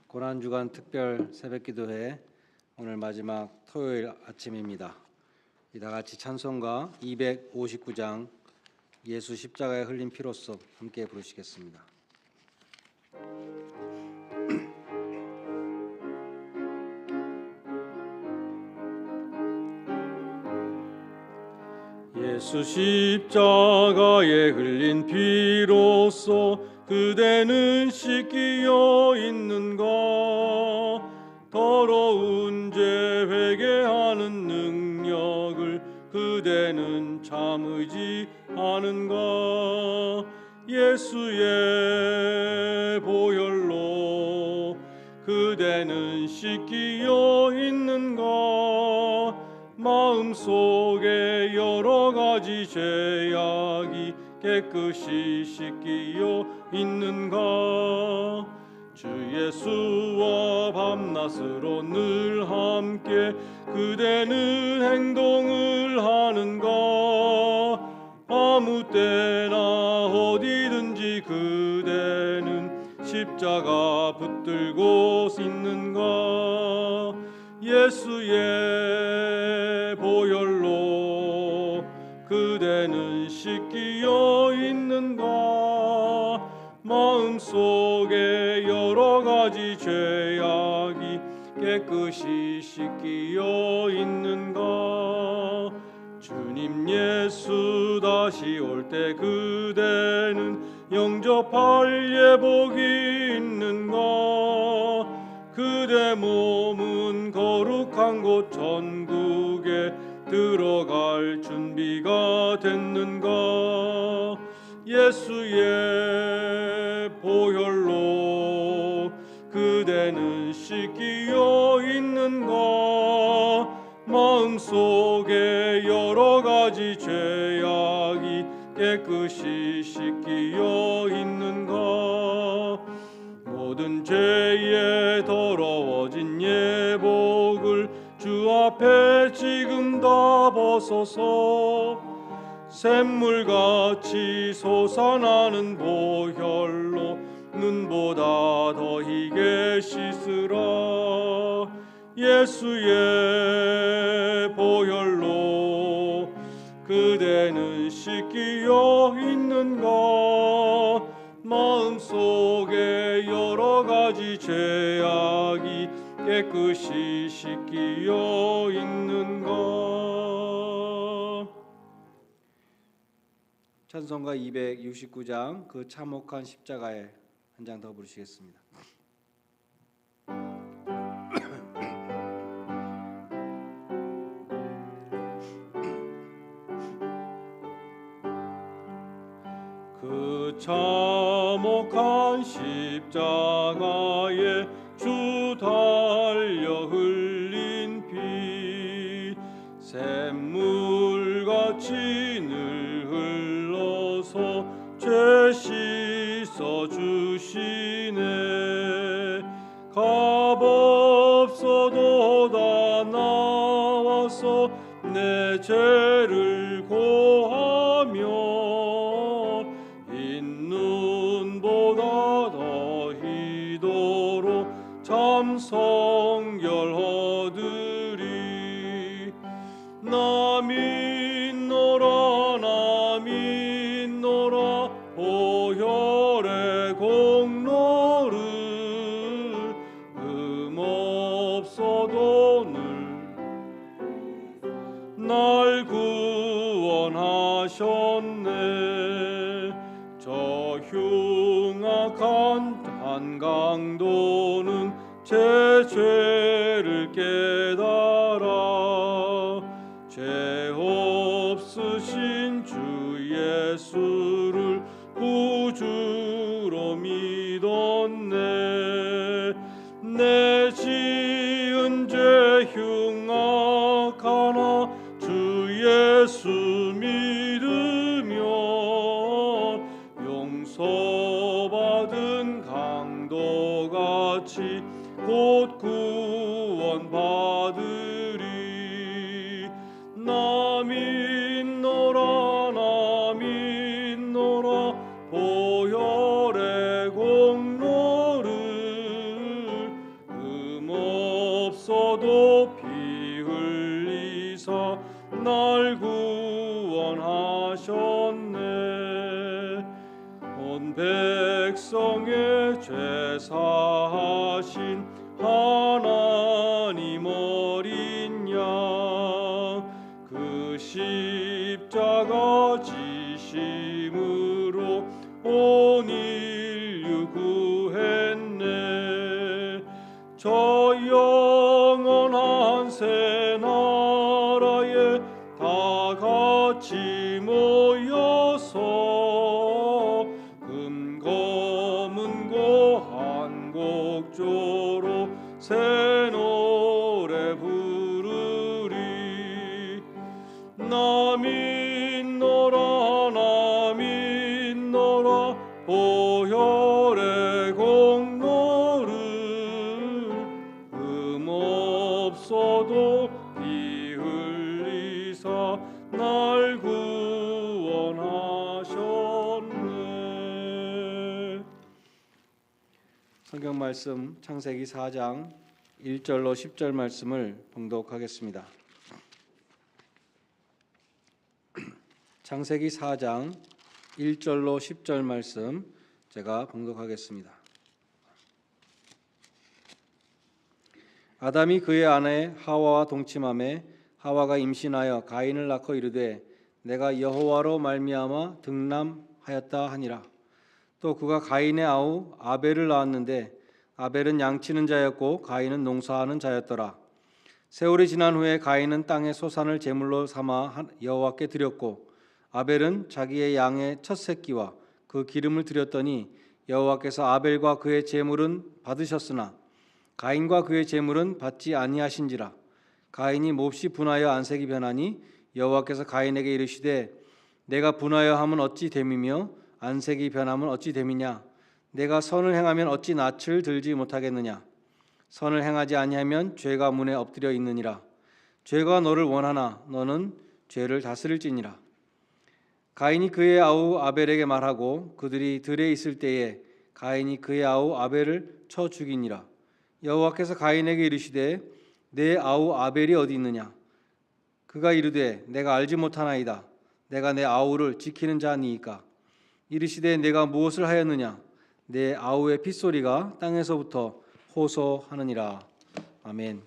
고난주간 특별 새벽기도회 오늘 마지막 토요일 아침입니다. 다 같이 찬송가 259장 예수 십자가에 흘린 피로써 함께 부르시겠습니다. 예수 십자가에 흘린 피로써 그대는 씻기어 있는가? 더러운 죄 회개하는 능력을 그대는 참 의지하는가? 예수의 보혈로 그대는 씻기어 있는가? 마음속에 여러 가지 죄악이 깨끗이 씻기어 있는가? 주 예수와 밤낮으로 늘 함께 그대는 행동을 하는가? 아무 때나 어디든지 그대는 십자가 붙들고 있는가? 예수의 보혈로 그대는 씻기어 있는가? 마음속에 여러 가지 죄악이 깨끗이 씻기어 있는가? 주님 예수 다시 올 때 그대는 영접할 예복이 있는가? 그대 몸은 거룩한 곳 천국에 들어갈 준비가 됐는가? 예수의 보혈로 그대는 씻기어 있는가? 마음속에 여러 가지 죄악이 깨끗이 씻기어 있는가? 모든 죄에 더러워진 예복을 주 앞에 지금 다 벗어서 샘물같이 솟아나는 보혈로 눈보다 더 희게 씻으라. 예수의 보혈로 그대는 씻기어 있는가? 마음속에 여러 가지 죄악이 깨끗이 씻기어 있는가? 찬송가 269장 그 참혹한 십자가에 한 장 더 부르시겠습니다. 그 참혹한 십자가에 주 달려 흘린 피 샘물같이 늘 흘러서 죄 씻어 주시네. 값없어도 다 나와서 내 죄를 고하며 눈보다 더 희도로 참 성결 얻으리. 나 믿노라 나 믿노라 보혈의 공로를 없어도 늘 날 구원하셨네. 저 흉악한 한강도는 제 죄를 깨달아 죄 없으신 주 예수를 구주로 믿었네. 내 지은 죄 흉악하나 주 예수 믿으면 용서받은 강도같이 곧 구원받으리. 나 믿노라 나 믿노라 보혈의 공로를 날 구원하셨네. 온 백성의 죄 사하신 하나님 어린 양, 그 십자가 지심으로 온 인류 구했네. 저 영원한 새 나라에 다 같이 모여서 금검은고 한 곡조로 새 노래 부르리. 나 믿노라 나 믿노라 보혈의 공로를, 없어도 피 흘리사 날 구원하셨네. 성경 말씀 창세기 4장 1절로 10절 말씀을 봉독하겠습니다. 창세기 4장 1절로 10절 말씀 제가 봉독하겠습니다. 아담이 그의 아내 하와와 동침하매 하와가 임신하여 가인을 낳고 이르되 내가 여호와로 말미암아 등남하였다 하니라. 또 그가 가인의 아우 아벨을 낳았는데 아벨은 양치는 자였고 가인은 농사하는 자였더라. 세월이 지난 후에 가인은 땅의 소산을 제물로 삼아 여호와께 드렸고 아벨은 자기의 양의 첫 새끼와 그 기름을 드렸더니 여호와께서 아벨과 그의 제물은 받으셨으나 가인과 그의 제물은 받지 아니하신지라. 가인이 몹시 분하여 안색이 변하니 여호와께서 가인에게 이르시되 내가 분하여 함은 어찌 됨이며 안색이 변함은 어찌 됨이냐. 내가 선을 행하면 어찌 낯을 들지 못하겠느냐. 선을 행하지 아니하면 죄가 문에 엎드려 있느니라. 죄가 너를 원하나 너는 죄를 다스릴지니라. 가인이 그의 아우 아벨에게 말하고 그들이 들에 있을 때에 가인이 그의 아우 아벨을 쳐 죽이니라. 여호와께서 가인에게 이르시되 내 아우 아벨이 어디 있느냐. 그가 이르되 내가 알지 못하나이다. 내가 내 아우를 지키는 자니이까. 이르시되 내가 무엇을 하였느냐. 내 아우의 핏소리가 땅에서부터 호소하느니라. 아멘.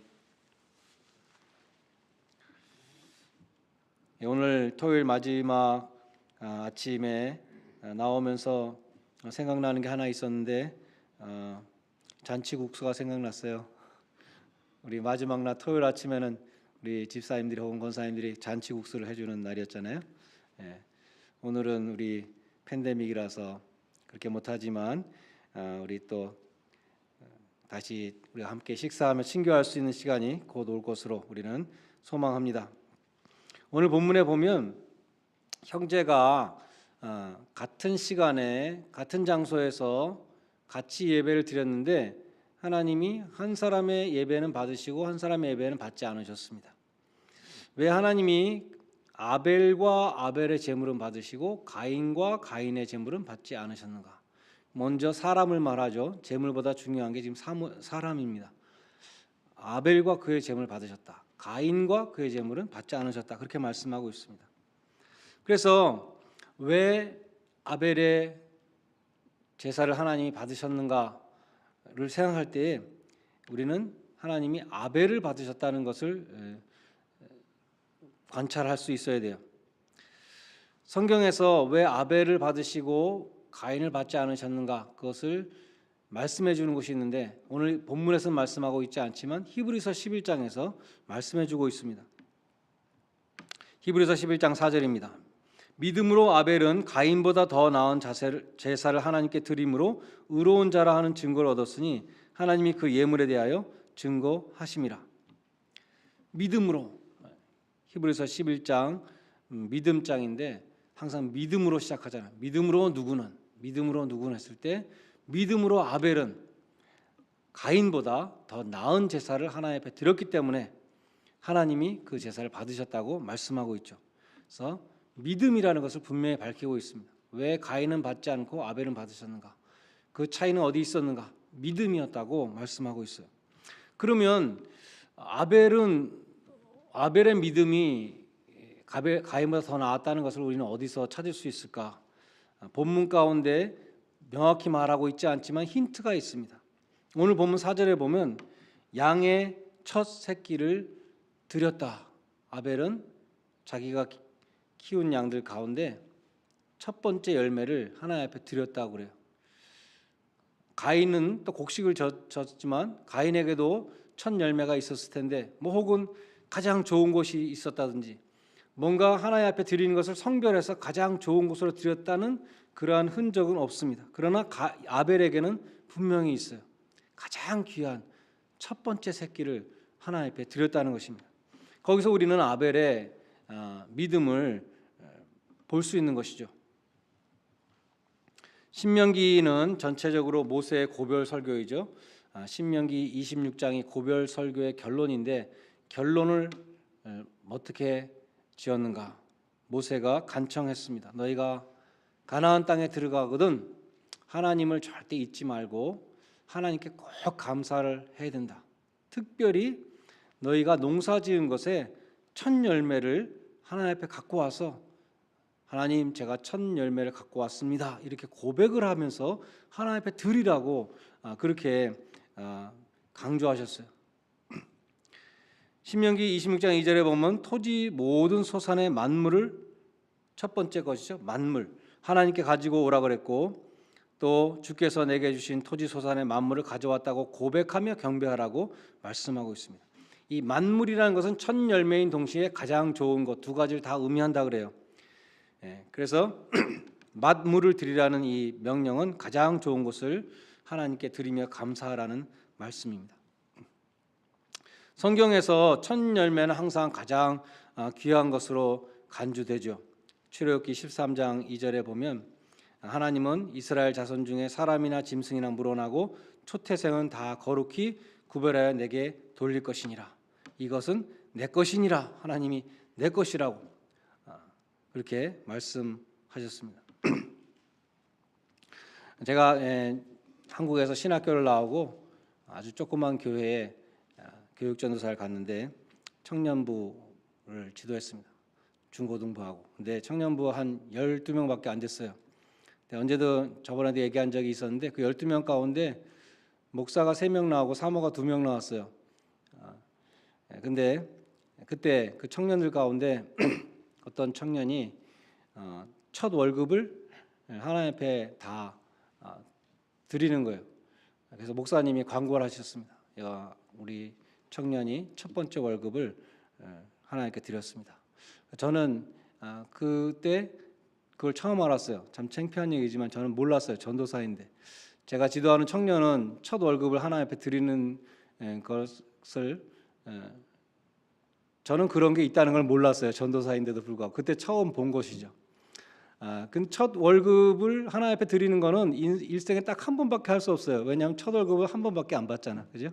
오늘 토요일 마지막 아침에 나오면서 생각나는 게 하나 있었는데 잔치국수가 생각났어요. 우리 마지막 날 토요일 아침에는 우리 집사님들이 혹은 권사님들이 잔치국수를 해주는 날이었잖아요. 오늘은 우리 팬데믹이라서 그렇게 못하지만 우리 또 다시 우리가 함께 식사하며 친교할 수 있는 시간이 곧 올 것으로 우리는 소망합니다. 오늘 본문에 보면 형제가 같은 시간에 같은 장소에서 같이 예배를 드렸는데 하나님이 한 사람의 예배는 받으시고 한 사람의 예배는 받지 않으셨습니다. 왜 하나님이 아벨과 아벨의 제물은 받으시고 가인과 가인의 제물은 받지 않으셨는가? 먼저 사람을 말하죠. 제물보다 중요한 게 지금 사람입니다. 아벨과 그의 제물을 받으셨다. 가인과 그의 제물은 받지 않으셨다. 그렇게 말씀하고 있습니다. 그래서 왜 아벨의 제사를 하나님이 받으셨는가를 생각할 때 우리는 하나님이 아벨을 받으셨다는 것을 관찰할 수 있어야 돼요. 성경에서 왜 아벨을 받으시고 가인을 받지 않으셨는가 그것을 말씀해 주는 것이 있는데 오늘 본문에서는 말씀하고 있지 않지만 히브리서 11장에서 말씀해 주고 있습니다. 히브리서 11장 4절입니다. 믿음으로 아벨은 가인보다 더 나은 제사를 하나님께 드림으로 의로운 자라 하는 증거를 얻었으니 하나님이 그 예물에 대하여 증거하심이라. 믿음으로, 히브리서 11장 믿음장인데 항상 믿음으로 시작하잖아요. 믿음으로 누구는 했을 때 믿음으로 아벨은 가인보다 더 나은 제사를 하나님 앞에 드렸기 때문에 하나님이 그 제사를 받으셨다고 말씀하고 있죠. 그래서 믿음이라는 것을 분명히 밝히고 있습니다. 왜 가인은 받지 않고 아벨은 받으셨는가? 그 차이는 어디 있었는가? 믿음이었다고 말씀하고 있어요. 그러면 아벨의 믿음이 가인보다 더 나았다는 것을 우리는 어디서 찾을 수 있을까? 본문 가운데 명확히 말하고 있지 않지만 힌트가 있습니다. 오늘 본문 4절에 보면 양의 첫 새끼를 드렸다. 아벨은 자기가 키운 양들 가운데 첫 번째 열매를 하나님 앞에 드렸다고 그래요. 가인은 또 곡식을 졌지만 가인에게도 첫 열매가 있었을 텐데 혹은 가장 좋은 곳이 있었다든지 뭔가 하나님 앞에 드리는 것을 성별해서 가장 좋은 곳으로 드렸다는 그러한 흔적은 없습니다. 그러나 아벨에게는 분명히 있어요. 가장 귀한 첫 번째 새끼를 하나님 앞에 드렸다는 것입니다. 거기서 우리는 아벨의 믿음을 볼 수 있는 것이죠. 신명기는 전체적으로 모세의 고별 설교이죠. 신명기 26장이 고별 설교의 결론인데 결론을 어떻게 지었는가? 모세가 간청했습니다. 너희가 가나안 땅에 들어가거든 하나님을 절대 잊지 말고 하나님께 꼭 감사를 해야 된다. 특별히 너희가 농사지은 것에 첫 열매를 하나님 앞에 갖고 와서 하나님 제가 첫 열매를 갖고 왔습니다. 이렇게 고백을 하면서 하나님 앞에 드리라고 그렇게 강조하셨어요. 신명기 26장 2절에 보면 토지 모든 소산의 만물을 첫 번째 것이죠. 만물 하나님께 가지고 오라 그랬고 또 주께서 내게 주신 토지 소산의 만물을 가져왔다고 고백하며 경배하라고 말씀하고 있습니다. 이 만물이라는 것은 첫 열매인 동시에 가장 좋은 것 두 가지를 다 의미한다 그래요. 그래서 만물을 드리라는 이 명령은 가장 좋은 것을 하나님께 드리며 감사하라는 말씀입니다. 성경에서 첫 열매는 항상 가장 귀한 것으로 간주되죠. 출애굽기 13장 2절에 보면 하나님은 이스라엘 자손 중에 사람이나 짐승이나 물어나고 초태생은 다 거룩히 구별하여 내게 돌릴 것이니라. 이것은 내 것이니라. 하나님이 내 것이라고 그렇게 말씀하셨습니다. 제가 한국에서 신학교를 나오고 아주 조그만 교회에 교육전도사를 갔는데 청년부를 지도했습니다. 중고등부하고. 근데 청년부 한 12명밖에 안 됐어요. 언제도 저번에도 얘기한 적이 있었는데 그 12명 가운데 목사가 3명 나오고 사모가 2명 나왔어요. 근데 그때 그 청년들 가운데 어떤 청년이 첫 월급을 하나님 앞에 다 드리는 거예요. 그래서 목사님이 광고를 하셨습니다. 우리 청년이 첫 번째 월급을 하나님께 드렸습니다. 저는 그때 그걸 처음 알았어요. 참 창피한 얘기지만 저는 몰랐어요. 전도사인데 제가 지도하는 청년은 첫 월급을 하나님 앞에 드리는 것을 저는 그런 게 있다는 걸 몰랐어요. 전도사인데도 불구하고 그때 처음 본 것이죠. 그 첫 월급을 하나님 앞에 드리는 거는 일생에 딱 한 번밖에 할 수 없어요. 왜냐하면 첫 월급을 한 번밖에 안 받잖아, 그죠?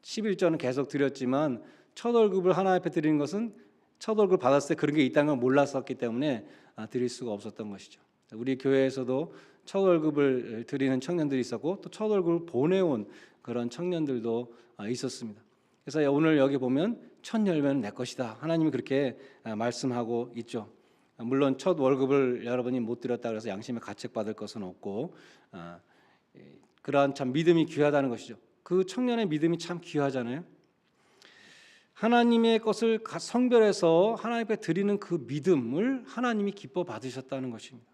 11조는 계속 드렸지만 첫 월급을 하나님 앞에 드리는 것은 첫 월급을 받았을 때 그런 게 있다는 걸 몰랐었기 때문에 드릴 수가 없었던 것이죠. 우리 교회에서도 첫 월급을 드리는 청년들이 있었고 또 첫 월급을 보내온 그런 청년들도 있었습니다. 그래서 오늘 여기 보면 첫 열매는 내 것이다. 하나님이 그렇게 말씀하고 있죠. 물론 첫 월급을 여러분이 못 드렸다 그래서 양심에 가책받을 것은 없고 그러한 참 믿음이 귀하다는 것이죠. 그 청년의 믿음이 참 귀하잖아요. 하나님의 것을 성별해서 하나님 앞에 드리는 그 믿음을 하나님이 기뻐 받으셨다는 것입니다.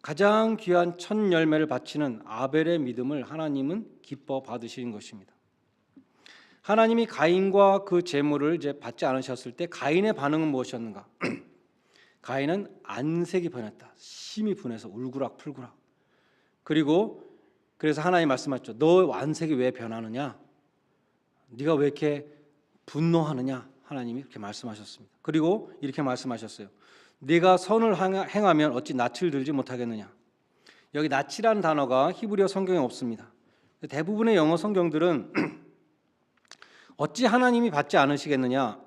가장 귀한 첫 열매를 바치는 아벨의 믿음을 하나님은 기뻐 받으신 것입니다. 하나님이 가인과 그 제물을 이제 받지 않으셨을 때 가인의 반응은 무엇이었는가? 가인은 안색이 변했다. 심히 분해서 울그락불그락. 그리고 그래서 하나님 말씀하셨죠. 너 안색이 왜 변하느냐? 네가 왜 이렇게 분노하느냐? 하나님이 이렇게 말씀하셨습니다. 그리고 이렇게 말씀하셨어요. 네가 선을 행하면 어찌 낯을 들지 못하겠느냐? 여기 낯이라는 단어가 히브리어 성경에 없습니다. 대부분의 영어 성경들은 어찌 하나님이 받지 않으시겠느냐?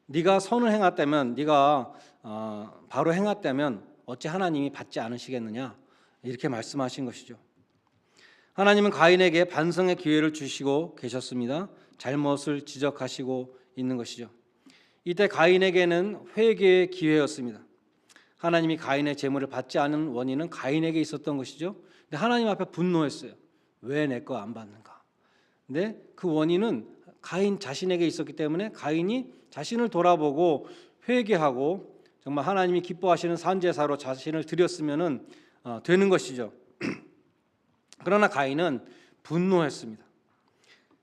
네가 선을 행했다면, 네가 바로 행했다면 어찌 하나님이 받지 않으시겠느냐? 이렇게 말씀하신 것이죠. 하나님은 가인에게 반성의 기회를 주시고 계셨습니다. 잘못을 지적하시고 있는 것이죠. 이때 가인에게는 회개의 기회였습니다. 하나님이 가인의 제물을 받지 않은 원인은 가인에게 있었던 것이죠. 근데 하나님 앞에 분노했어요. 왜 내 거 안 받는가? 근데 그 원인은 가인 자신에게 있었기 때문에 가인이 자신을 돌아보고 회개하고 정말 하나님이 기뻐하시는 산제사로 자신을 드렸으면은 되는 것이죠. 그러나 가인은 분노했습니다.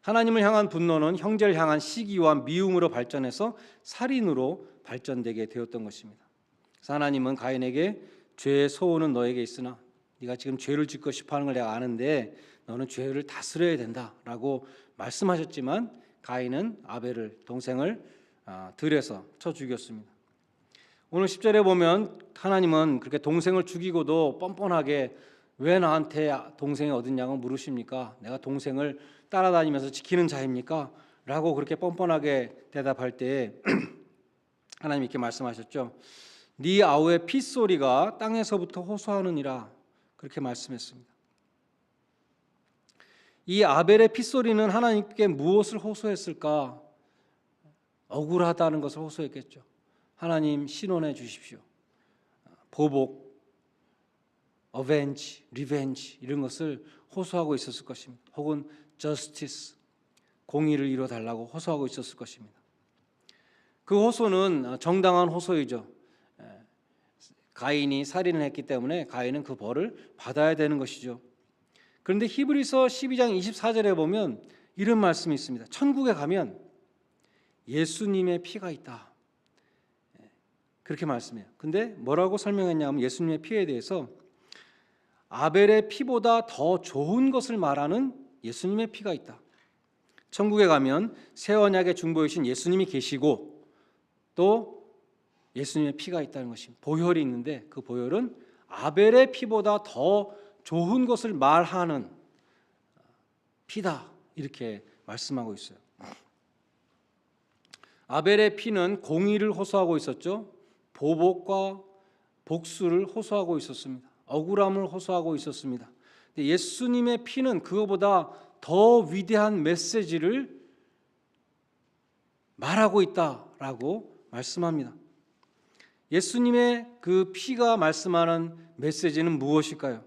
하나님을 향한 분노는 형제를 향한 시기와 미움으로 발전해서 살인으로 발전되게 되었던 것입니다. 그래서 하나님은 가인에게 죄의 소원은 너에게 있으나 네가 지금 죄를 짓고 싶어하는 걸 내가 아는데 너는 죄를 다스려야 된다라고 말씀하셨지만 가인은 아벨을 동생을 들여서 쳐 죽였습니다. 오늘 10절에 보면 하나님은 그렇게 동생을 죽이고도 뻔뻔하게 왜 나한테 동생이 어딨냐고 물으십니까? 내가 동생을 따라다니면서 지키는 자입니까? 라고 그렇게 뻔뻔하게 대답할 때 하나님이 이렇게 말씀하셨죠. 네 아우의 핏소리가 땅에서부터 호소하느니라 그렇게 말씀했습니다. 이 아벨의 핏소리는 하나님께 무엇을 호소했을까? 억울하다는 것을 호소했겠죠. 하나님 신원해 주십시오. 보복, 어벤지, 리벤지 이런 것을 호소하고 있었을 것입니다. 혹은 justice, 공의를 이뤄달라고 호소하고 있었을 것입니다. 그 호소는 정당한 호소이죠. 가인이 살인을 했기 때문에 가인은 그 벌을 받아야 되는 것이죠. 그런데 히브리서 12장 24절에 보면 이런 말씀이 있습니다. 천국에 가면 예수님의 피가 있다. 그렇게 말씀해요. 근데 뭐라고 설명했냐면 예수님의 피에 대해서 아벨의 피보다 더 좋은 것을 말하는 예수님의 피가 있다. 천국에 가면 새 언약의 중보이신 예수님이 계시고 또 예수님의 피가 있다는 것입니다. 보혈이 있는데 그 보혈은 아벨의 피보다 더 좋은 것을 말하는 피다. 이렇게 말씀하고 있어요. 아벨의 피는 공의를 호소하고 있었죠. 보복과 복수를 호소하고 있었습니다. 억울함을 호소하고 있었습니다. 예수님의 피는 그거보다 더 위대한 메시지를 말하고 있다라고 말씀합니다. 예수님의 그 피가 말씀하는 메시지는 무엇일까요?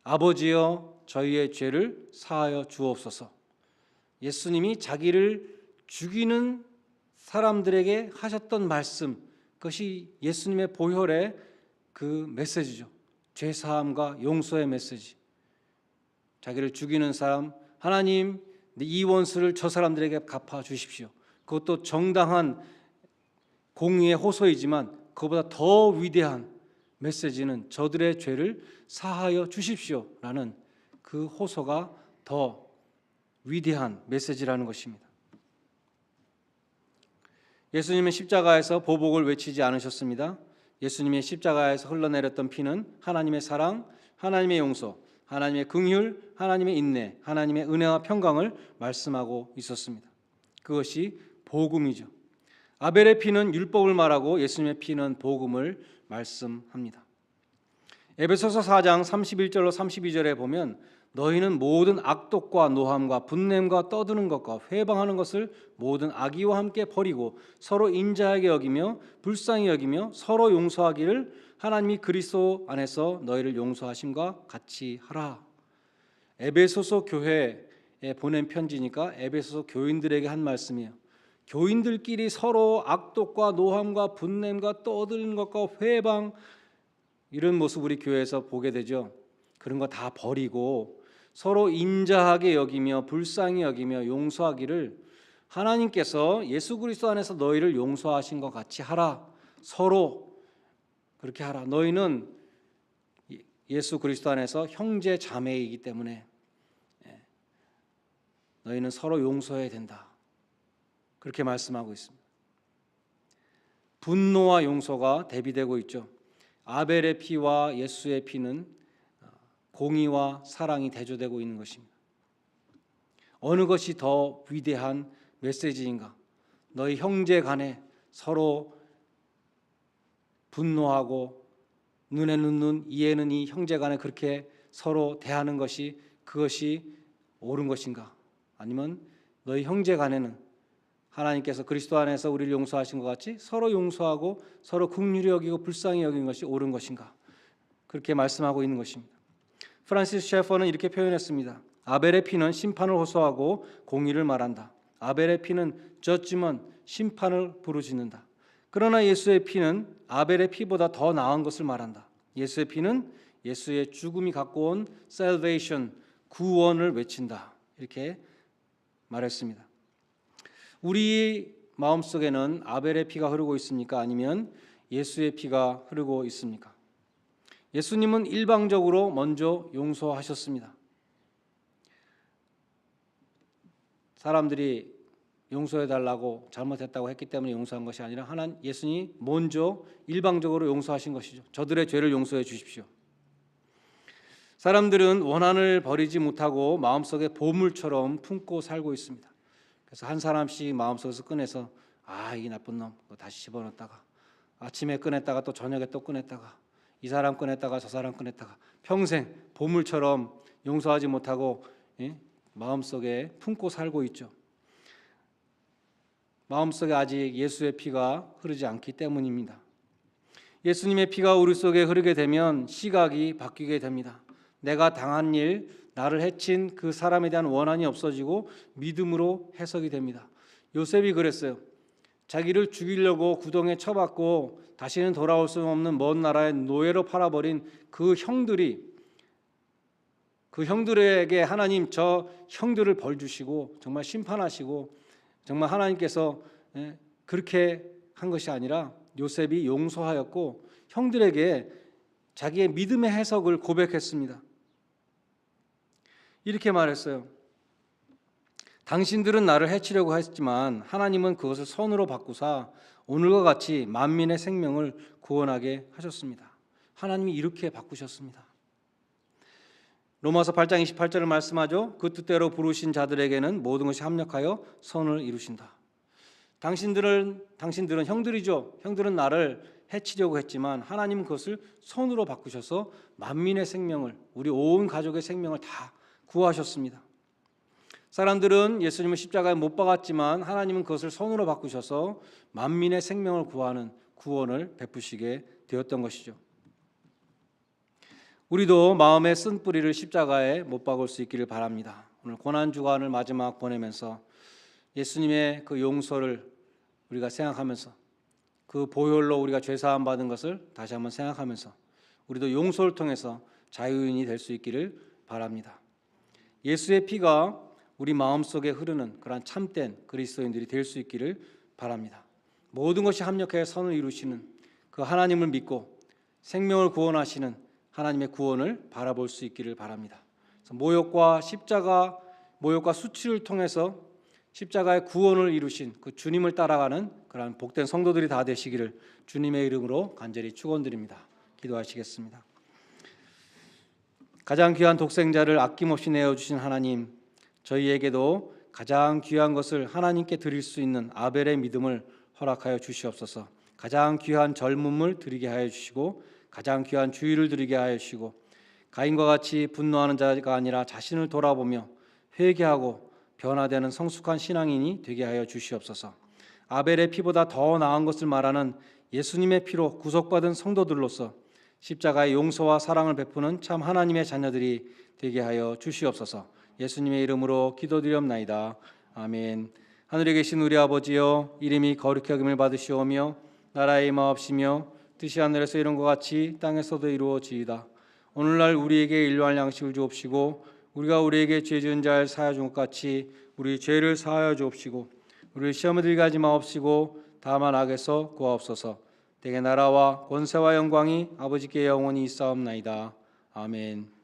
아버지여 저희의 죄를 사하여 주옵소서. 예수님이 자기를 죽이는 사람들에게 하셨던 말씀, 그것이 예수님의 보혈의 그 메시지죠. 죄사함과 용서의 메시지. 자기를 죽이는 사람, 하나님 이 원수를 저 사람들에게 갚아 주십시오. 그것도 정당한 공의의 호소이지만 그보다 더 위대한 메시지는 저들의 죄를 사하여 주십시오라는 그 호소가 더 위대한 메시지라는 것입니다. 예수님은 십자가에서 보복을 외치지 않으셨습니다. 예수님의 십자가에서 흘러내렸던 피는 하나님의 사랑, 하나님의 용서, 하나님의 긍휼, 하나님의 인내, 하나님의 은혜와 평강을 말씀하고 있었습니다. 그것이 복음이죠. 아벨의 피는 율법을 말하고 예수님의 피는 복음을 말씀합니다. 에베소서 4장 31절로 32절에 보면 너희는 모든 악독과 노함과 분냄과 떠드는 것과 회방하는 것을 모든 악의와 함께 버리고 서로 인자하게 여기며 불쌍히 여기며 서로 용서하기를 하나님이 그리스도 안에서 너희를 용서하심과 같이 하라. 에베소서 교회에 보낸 편지니까 에베소서 교인들에게 한 말씀이에요. 교인들끼리 서로 악독과 노함과 분냄과 떠드는 것과 회방 이런 모습 우리 교회에서 보게 되죠. 그런 거 다 버리고 서로 인자하게 여기며 불쌍히 여기며 용서하기를 하나님께서 예수 그리스도 안에서 너희를 용서하신 것 같이 하라. 서로 그렇게 하라. 너희는 예수 그리스도 안에서 형제 자매이기 때문에 너희는 서로 용서해야 된다. 그렇게 말씀하고 있습니다. 분노와 용서가 대비되고 있죠. 아벨의 피와 예수의 피는 공의와 사랑이 대조되고 있는 것입니다. 어느 것이 더 위대한 메시지인가? 너희 형제 간에 서로 분노하고 눈에는 눈, 이에는 이 형제 간에 그렇게 서로 대하는 것이 그것이 옳은 것인가? 아니면 너희 형제 간에는 하나님께서 그리스도 안에서 우리를 용서하신 것 같이 서로 용서하고 서로 긍휼히 여기고 불쌍히 여기는 것이 옳은 것인가? 그렇게 말씀하고 있는 것입니다. 프란시스 셰퍼는 이렇게 표현했습니다. 아벨의 피는 심판을 호소하고 공의를 말한다. 아벨의 피는 judgment, 심판을 부르짖는다. 그러나 예수의 피는 아벨의 피보다 더 나은 것을 말한다. 예수의 피는 예수의 죽음이 갖고 온 salvation, 구원을 외친다. 이렇게 말했습니다. 우리 마음속에는 아벨의 피가 흐르고 있습니까? 아니면 예수의 피가 흐르고 있습니까? 예수님은 일방적으로 먼저 용서하셨습니다. 사람들이 용서해달라고 잘못했다고 했기 때문에 용서한 것이 아니라 예수님이 먼저 일방적으로 용서하신 것이죠. 저들의 죄를 용서해 주십시오. 사람들은 원한을 버리지 못하고 마음속에 보물처럼 품고 살고 있습니다. 그래서 한 사람씩 마음속에서 꺼내서 이 나쁜 놈 다시 집어넣었다가 아침에 꺼냈다가 또 저녁에 또 꺼냈다가 이 사람 꺼냈다가 저 사람 꺼냈다가 평생 보물처럼 용서하지 못하고 마음속에 품고 살고 있죠. 마음속에 아직 예수의 피가 흐르지 않기 때문입니다. 예수님의 피가 우리 속에 흐르게 되면 시각이 바뀌게 됩니다. 내가 당한 일, 나를 해친 그 사람에 대한 원한이 없어지고 믿음으로 해석이 됩니다. 요셉이 그랬어요. 자기를 죽이려고 구덩이에 쳐박고 다시는 돌아올 수 없는 먼 나라의 노예로 팔아버린 그 형들에게 하나님 저 형들을 벌 주시고 정말 심판하시고 정말 하나님께서 그렇게 한 것이 아니라 요셉이 용서하였고 형들에게 자기의 믿음의 해석을 고백했습니다. 이렇게 말했어요. 당신들은 나를 해치려고 했지만 하나님은 그것을 선으로 바꾸사 오늘과 같이 만민의 생명을 구원하게 하셨습니다. 하나님이 이렇게 바꾸셨습니다. 로마서 8장 28절을 말씀하죠. 그 뜻대로 부르신 자들에게는 모든 것이 합력하여 선을 이루신다. 당신들은 형들이죠. 형들은 나를 해치려고 했지만 하나님은 그것을 선으로 바꾸셔서 만민의 생명을, 우리 온 가족의 생명을 다 구하셨습니다. 사람들은 예수님을 십자가에 못 박았지만 하나님은 그것을 선으로 바꾸셔서 만민의 생명을 구하는 구원을 베푸시게 되었던 것이죠. 우리도 마음의 쓴뿌리를 십자가에 못 박을 수 있기를 바랍니다. 오늘 고난주간을 마지막 보내면서 예수님의 그 용서를 우리가 생각하면서 그 보혈로 우리가 죄사함 받은 것을 다시 한번 생각하면서 우리도 용서를 통해서 자유인이 될 수 있기를 바랍니다. 예수의 피가 우리 마음속에 흐르는 그러한 참된 그리스도인들이 될 수 있기를 바랍니다. 모든 것이 합력하여 선을 이루시는 그 하나님을 믿고 생명을 구원하시는 하나님의 구원을 바라볼 수 있기를 바랍니다. 모욕과 수치를 통해서 십자가의 구원을 이루신 그 주님을 따라가는 그러한 복된 성도들이 다 되시기를 주님의 이름으로 간절히 축원드립니다. 기도하시겠습니다. 가장 귀한 독생자를 아낌없이 내어주신 하나님, 저희에게도 가장 귀한 것을 하나님께 드릴 수 있는 아벨의 믿음을 허락하여 주시옵소서. 가장 귀한 젊음을 드리게 하여 주시고 가장 귀한 주의를 드리게 하여 주시고 가인과 같이 분노하는 자가 아니라 자신을 돌아보며 회개하고 변화되는 성숙한 신앙인이 되게 하여 주시옵소서. 아벨의 피보다 더 나은 것을 말하는 예수님의 피로 구속받은 성도들로서 십자가의 용서와 사랑을 베푸는 참 하나님의 자녀들이 되게 하여 주시옵소서. 예수님의 이름으로 기도드리옵나이다. 아멘. 하늘에 계신 우리 아버지여, 이름이 거룩히 여김을 받으시오며 나라의 임하옵시며 뜻이 하늘에서 이룬 것 같이 땅에서도 이루어지이다. 오늘날 우리에게 일용할 양식을 주옵시고 우리가 우리에게 죄 지은 자를 사하여 준 것 같이 우리 죄를 사하여 주옵시고 우리를 시험에 들게 하지 마옵시고 다만 악에서 구하옵소서. 대개 나라와 권세와 영광이 아버지께 영원히 있사옵나이다. 아멘.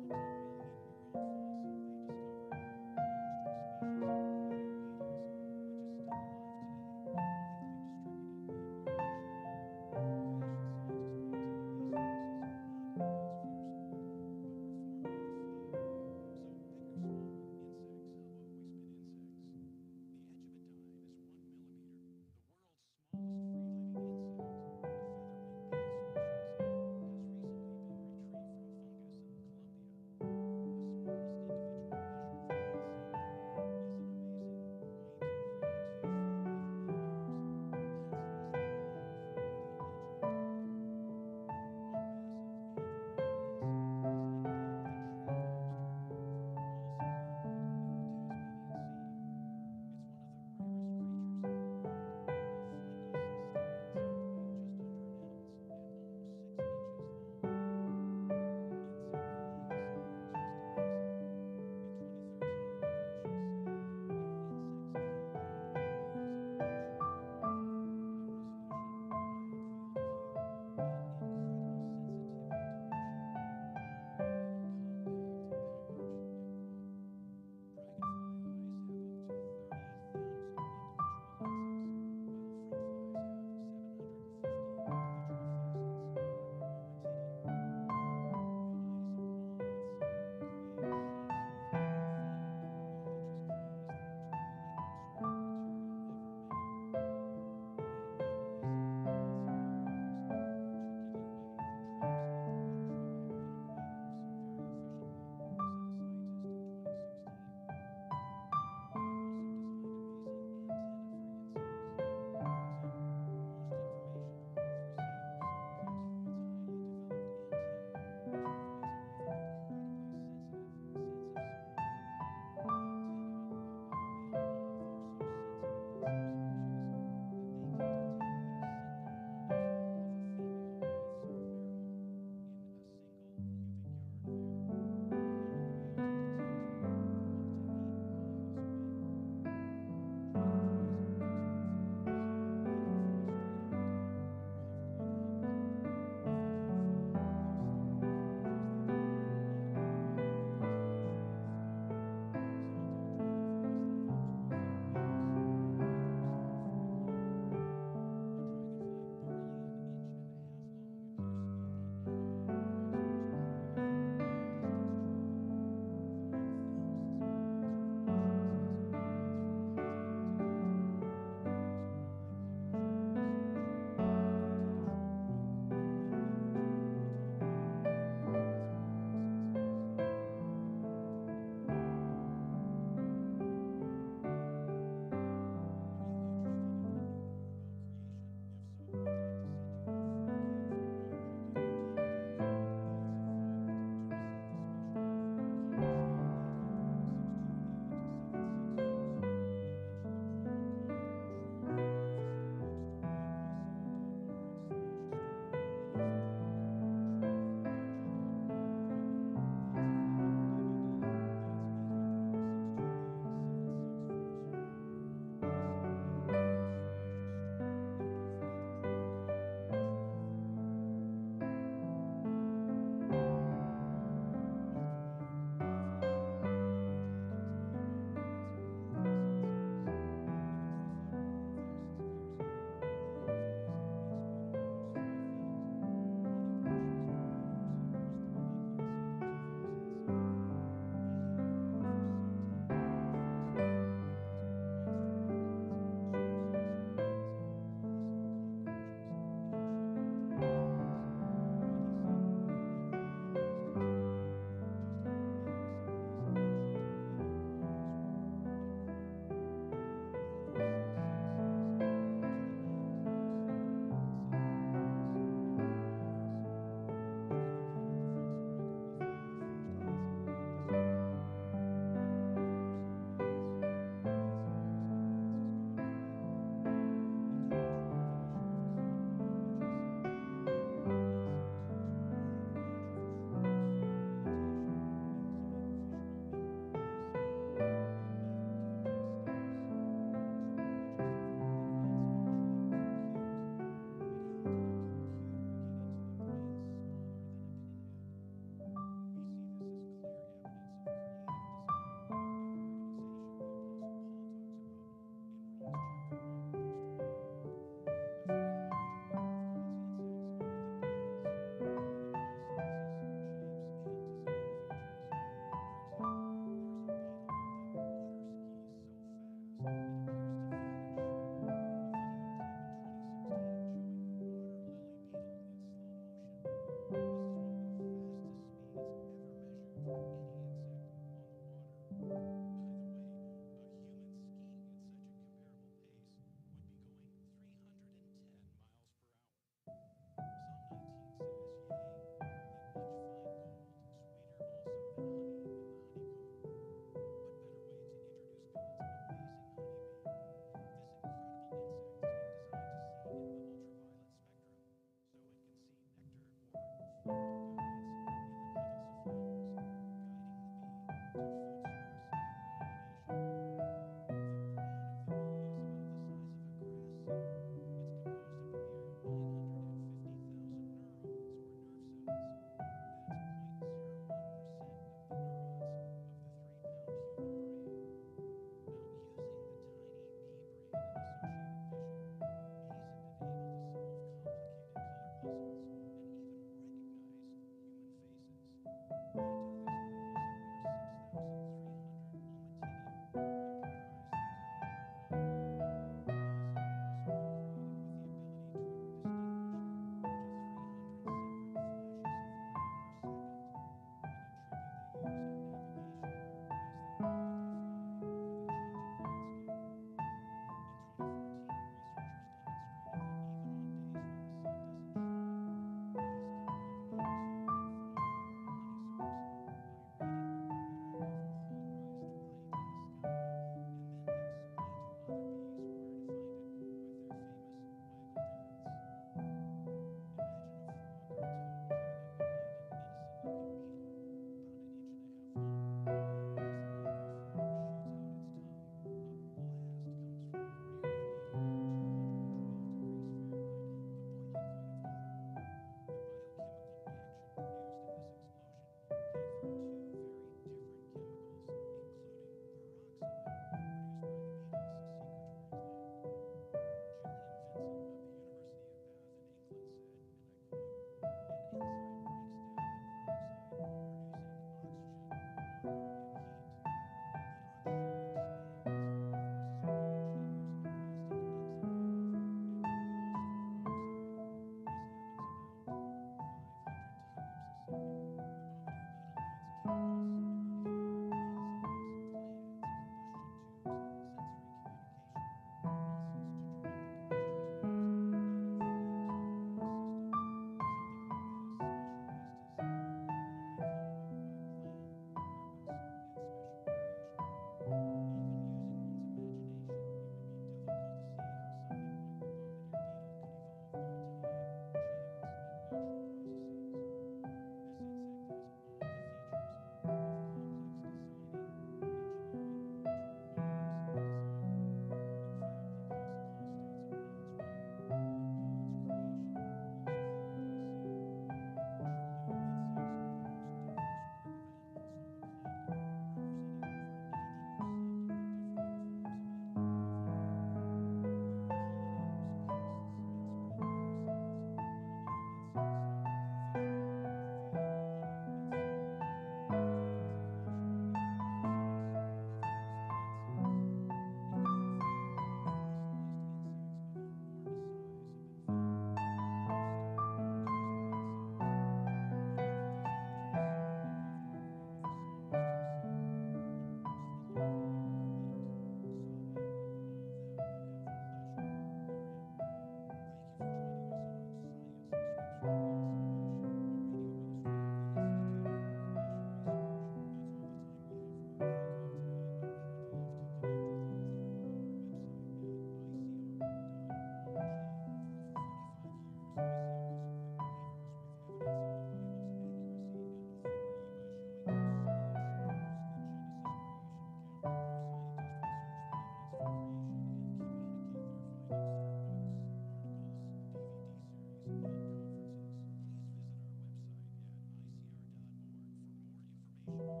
주시옵소서.